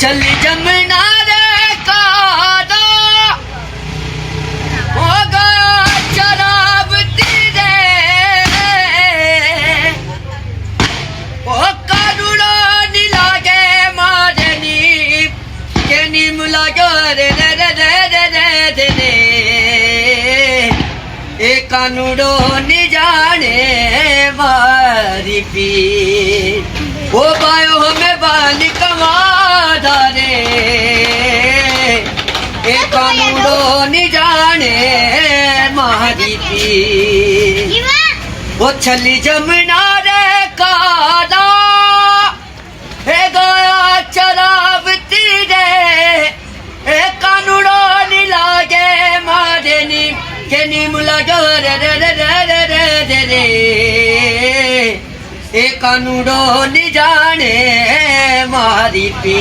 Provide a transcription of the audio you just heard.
चल जमुना रे कादा हो गया चरावती रे ओ कानूनो नी लागे मारनी के नी मुलागो रे रे रे रे रे रे रे ए कानूनो नी जाने मारी पीर ओ बायो हमें बाली कमादा रे ए कानूनो नी जाने मारी पीर ओ छली जमुना रे कादा हे गया चरावती रे ए कानूनो नी लागे मारनी के नी मुलागो रे रे रे रे रे रे रे ए कानूनो नी जाने मारी पी